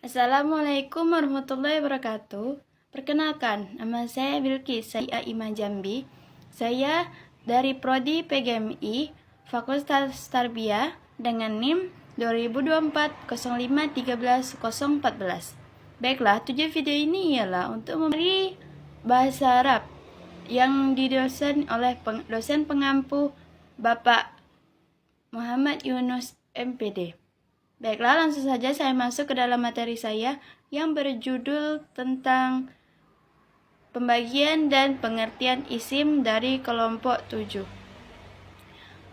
Assalamualaikum warahmatullahi wabarakatuh. Perkenalkan, nama saya Bilqis, saya IMA Jambi. Saya dari Prodi PGMI, Fakultas Tarbiyah dengan NIM 2024-05-13-014. Baiklah, tujuan video ini ialah untuk memberi bahasa Arab yang didosen oleh dosen pengampu Bapak Muhammad Yunus MPD. Baiklah, langsung saja saya masuk ke dalam materi saya yang berjudul tentang pembagian dan pengertian isim dari kelompok 7.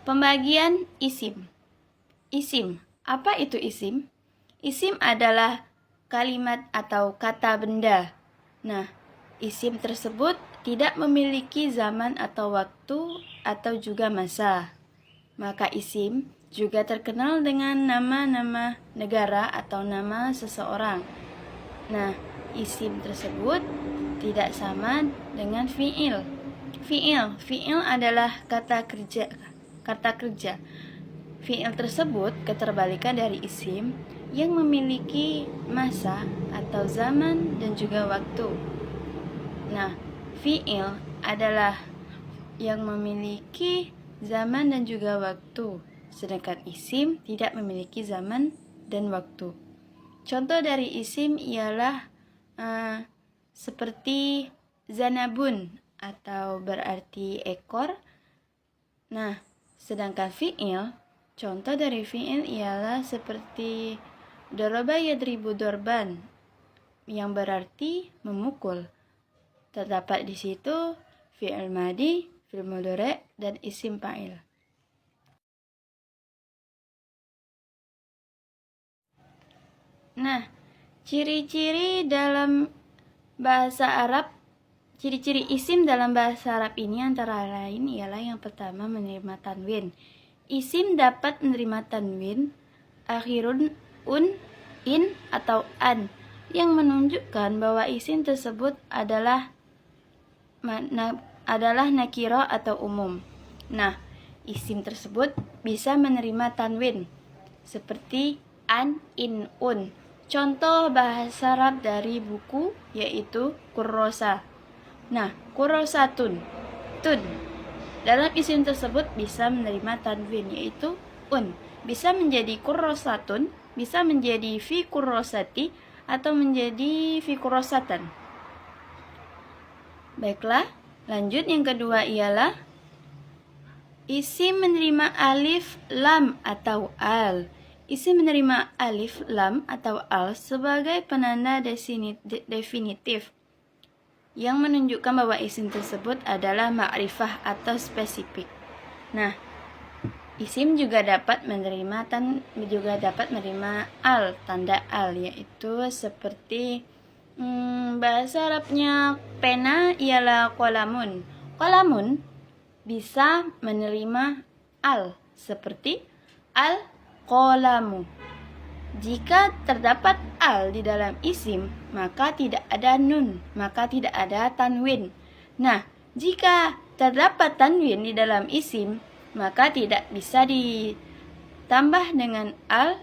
Pembagian isim. Isim. Apa itu isim? Isim adalah kalimat atau kata benda. Nah, isim tersebut tidak memiliki zaman atau waktu atau juga masa. Maka isim juga terkenal dengan nama-nama negara atau nama seseorang. Nah, isim tersebut tidak sama dengan fiil. Fiil adalah kata kerja. Fiil tersebut keterbalikan dari isim yang memiliki masa atau zaman dan juga waktu. Nah, fiil adalah yang memiliki zaman dan juga waktu, sedangkan isim tidak memiliki zaman dan waktu. Contoh dari isim ialah seperti zanabun atau berarti ekor. Nah, sedangkan fiil, contoh dari fiil ialah seperti daraba yadribu dorban yang berarti memukul. Terdapat di situ fiil madi, fiil mudhari' dan isim fa'il. Nah, ciri-ciri dalam bahasa Arab, ciri-ciri isim dalam bahasa Arab ini antara lain ialah yang pertama menerima tanwin. Isim dapat menerima tanwin akhirun in atau an yang menunjukkan bahwa isim tersebut adalah nakiro atau umum. Nah, isim tersebut bisa menerima tanwin seperti an, in, un. Contoh bahasa Arab dari buku yaitu kurrosa. Nah, kurrosatun, tun. Dalam isim tersebut bisa menerima tanwin yaitu un. Bisa menjadi kurrosatun, bisa menjadi fi kurrosati atau menjadi fi kurrosatan. Baiklah, lanjut yang kedua ialah isim menerima alif, lam, atau al. Isim menerima alif, lam, atau al sebagai penanda definitif yang menunjukkan bahwa isim tersebut adalah ma'rifah atau spesifik. Nah, isim juga dapat menerima al, tanda al, yaitu seperti bahasa Arabnya pena ialah qalamun. Qalamun bisa menerima al seperti al-qalamu. Jika terdapat al di dalam isim, maka tidak ada nun, maka tidak ada tanwin. Nah, jika terdapat tanwin di dalam isim, maka tidak bisa ditambah dengan al.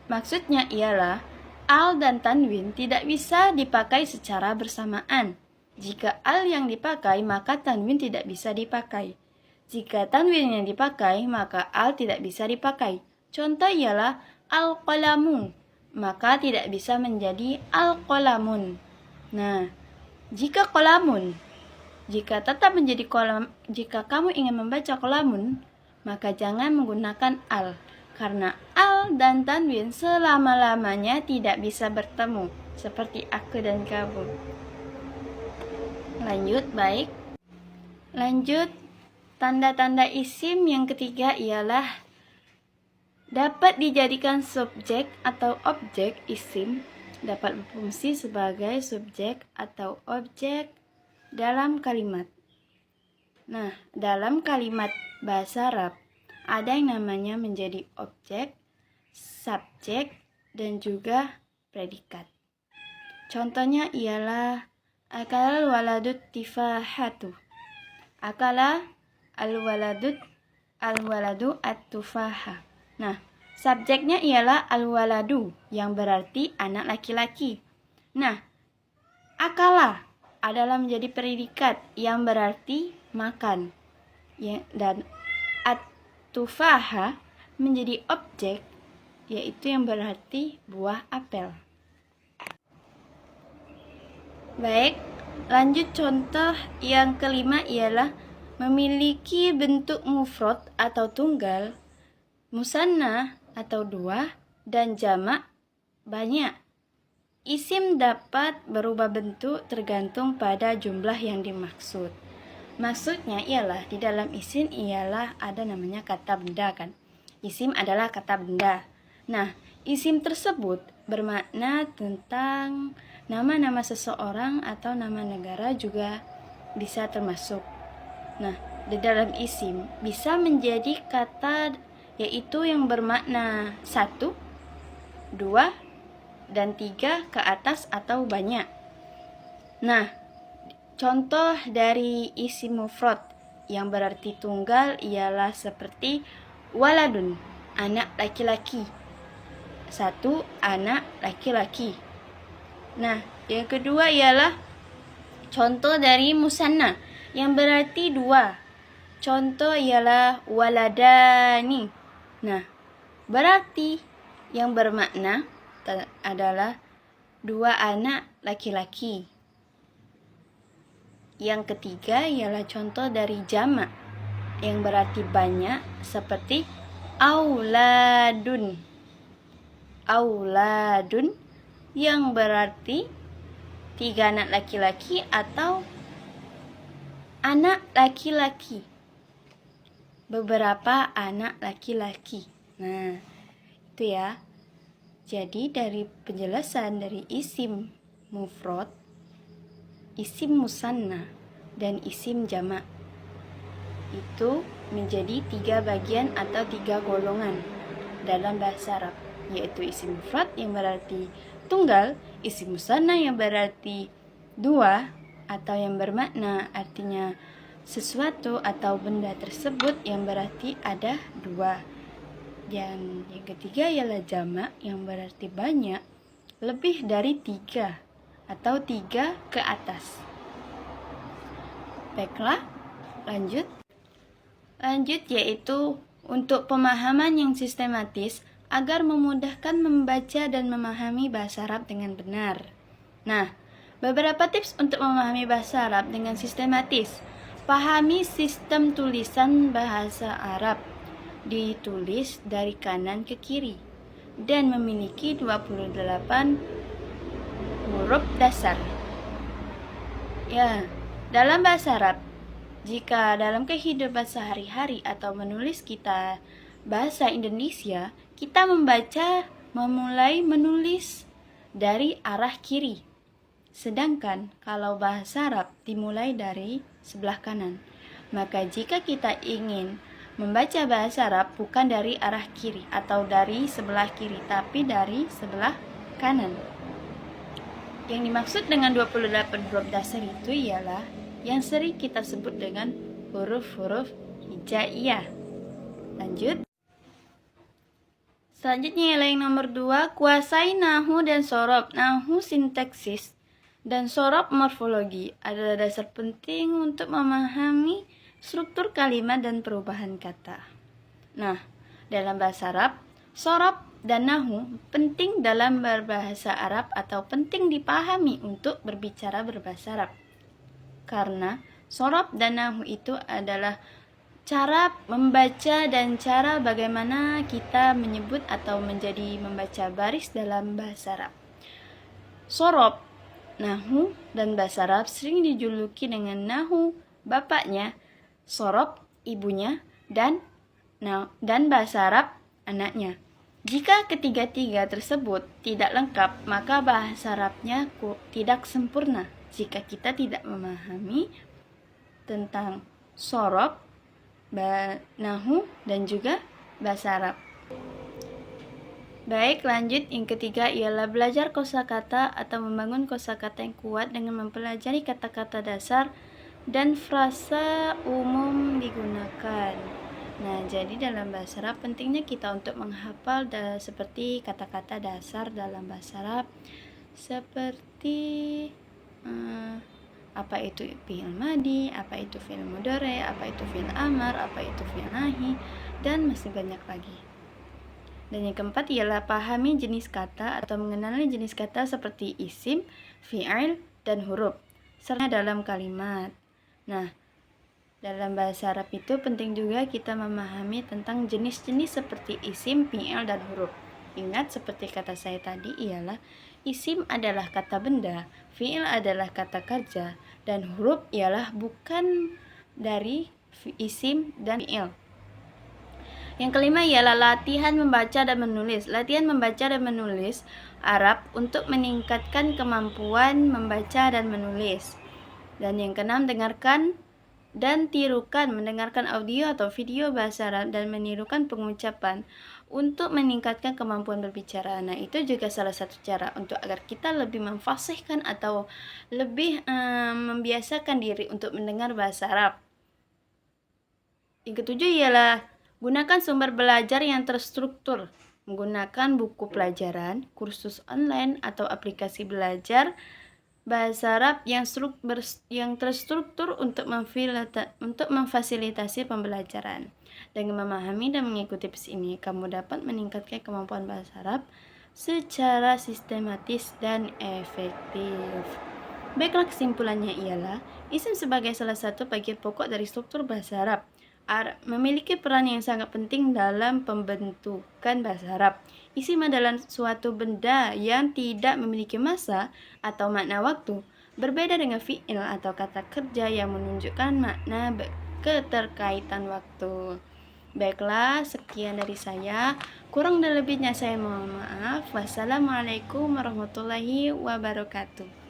Maksudnya ialah al dan tanwin tidak bisa dipakai secara bersamaan. Jika al yang dipakai, maka tanwin tidak bisa dipakai. Jika tanwin yang dipakai, maka al tidak bisa dipakai. Contoh ialah al-qalamu, maka tidak bisa menjadi al-qalamun. Nah, jika qalamun, jika tetap menjadi qalam, jika kamu ingin membaca qalamun, maka jangan menggunakan al. Karena al dan tanwin selama-lamanya tidak bisa bertemu, seperti aku dan kamu. Lanjut, tanda-tanda isim yang ketiga ialah dapat dijadikan subjek atau objek. Isim dapat berfungsi sebagai subjek atau objek dalam kalimat. Nah, dalam kalimat bahasa Arab ada yang namanya menjadi objek, subjek, dan juga predikat. Contohnya ialah akal waladut tifahatu. Akala al-waladu at-tufaha. Nah, Subjeknya ialah al-waladu yang berarti anak laki-laki. Nah, akala adalah menjadi predikat yang berarti makan. Dan at-tufaha menjadi objek yaitu yang berarti buah apel. Baik, lanjut contoh yang kelima ialah memiliki bentuk mufrad atau tunggal, musanna atau dua, dan jamak banyak. Isim dapat berubah bentuk tergantung pada jumlah yang dimaksud. Maksudnya ialah di dalam isim ialah ada namanya kata benda kan. Isim adalah kata benda. Nah, isim tersebut bermakna tentang nama-nama seseorang atau nama negara juga bisa termasuk. Nah, di dalam isim bisa menjadi kata yaitu yang bermakna 1, 2, dan 3 ke atas atau banyak. Nah, contoh dari isim mufrad yang berarti tunggal ialah seperti waladun, anak laki-laki. 1 anak laki-laki. Nah, yang kedua ialah contoh dari musanna yang berarti 2. Contoh ialah waladani. Nah, berarti yang bermakna adalah 2 anak laki-laki. Yang ketiga ialah contoh dari jamak yang berarti banyak seperti auladun. Auladun yang berarti 3 anak laki-laki atau anak laki-laki. Beberapa anak laki-laki. Nah, itu ya. Jadi dari penjelasan dari isim mufrad, isim musanna, dan isim jamak itu menjadi 3 bagian atau 3 golongan dalam bahasa Arab, yaitu isim mufrad yang berarti tunggal, isim musanna yang berarti 2 atau yang bermakna artinya sesuatu atau benda tersebut yang berarti ada 2. Dan yang ketiga ialah jamak yang berarti banyak, lebih dari 3 atau 3 ke atas. Baiklah, lanjut yaitu untuk pemahaman yang sistematis agar memudahkan membaca dan memahami bahasa Arab dengan benar. Nah, beberapa tips untuk memahami bahasa Arab dengan sistematis. Pahami sistem tulisan bahasa Arab. Ditulis dari kanan ke kiri dan memiliki 28 huruf dasar. Ya, dalam bahasa Arab, jika dalam kehidupan sehari-hari atau menulis kita bahasa Indonesia, kita memulai menulis dari arah kiri. Sedangkan kalau bahasa Arab dimulai dari sebelah kanan. Maka jika kita ingin membaca bahasa Arab bukan dari arah kiri atau dari sebelah kiri, tapi dari sebelah kanan. Yang dimaksud dengan 28 huruf dasar itu ialah yang sering kita sebut dengan huruf-huruf hijaiyah. Lanjut. Selanjutnya ialah yang nomor 2, kuasai nahu dan sorob. Nahu sintaksis dan sorob morfologi adalah dasar penting untuk memahami struktur kalimat dan perubahan kata. Nah, dalam bahasa Arab, sorob dan nahu penting dalam berbahasa Arab atau penting dipahami untuk berbicara berbahasa Arab. Karena sorob dan nahu itu adalah cara membaca dan cara bagaimana kita menyebut atau menjadi membaca baris dalam bahasa Arab. Sorob, nahu, dan bahasa Arab sering dijuluki dengan nahu bapaknya, sorob ibunya, dan bahasa Arab anaknya. Jika ketiga-tiga tersebut tidak lengkap, maka bahasa Arabnya tidak sempurna jika kita tidak memahami tentang sorob, nahu, dan juga bahasa Arab. Baik, lanjut. Yang ketiga ialah belajar kosakata atau membangun kosakata yang kuat dengan mempelajari kata-kata dasar dan frasa umum digunakan. Nah, jadi dalam bahasa Arab pentingnya kita untuk menghafal seperti kata-kata dasar dalam bahasa Arab seperti eh, apa itu fi'il madi, apa itu fi'il mudhari, apa itu fi'il amar, apa itu fi'il nahi, dan masih banyak lagi. Dan yang keempat ialah pahami jenis kata atau mengenali jenis kata seperti isim, fi'il, dan huruf serta dalam kalimat. Nah, dalam bahasa Arab itu penting juga kita memahami tentang jenis-jenis seperti isim, fi'il, dan huruf. Ingat seperti kata saya tadi ialah isim adalah kata benda, fi'il adalah kata kerja, dan huruf ialah bukan dari isim dan fi'il. Yang kelima ialah latihan membaca dan menulis. Latihan membaca dan menulis Arab untuk meningkatkan kemampuan membaca dan menulis. Dan yang keenam, dengarkan dan tirukan, mendengarkan audio atau video bahasa Arab dan menirukan pengucapan untuk meningkatkan kemampuan berbicara. Nah, itu juga salah satu cara untuk agar kita lebih memfasihkan atau lebih membiasakan diri untuk mendengar bahasa Arab. Yang ketujuh ialah gunakan sumber belajar yang terstruktur, menggunakan buku pelajaran, kursus online, atau aplikasi belajar bahasa Arab yang terstruktur untuk memfasilitasi pembelajaran. Dengan memahami dan mengikuti tips ini, kamu dapat meningkatkan kemampuan bahasa Arab secara sistematis dan efektif. Baiklah, kesimpulannya ialah isim sebagai salah satu bagian pokok dari struktur bahasa Arab memiliki peran yang sangat penting dalam pembentukan bahasa Arab. Isim adalah suatu benda yang tidak memiliki masa atau makna waktu, berbeda dengan fi'il atau kata kerja yang menunjukkan makna keterkaitan waktu. Baiklah, sekian dari saya. Kurang dan lebihnya saya mohon maaf. Wassalamualaikum warahmatullahi wabarakatuh.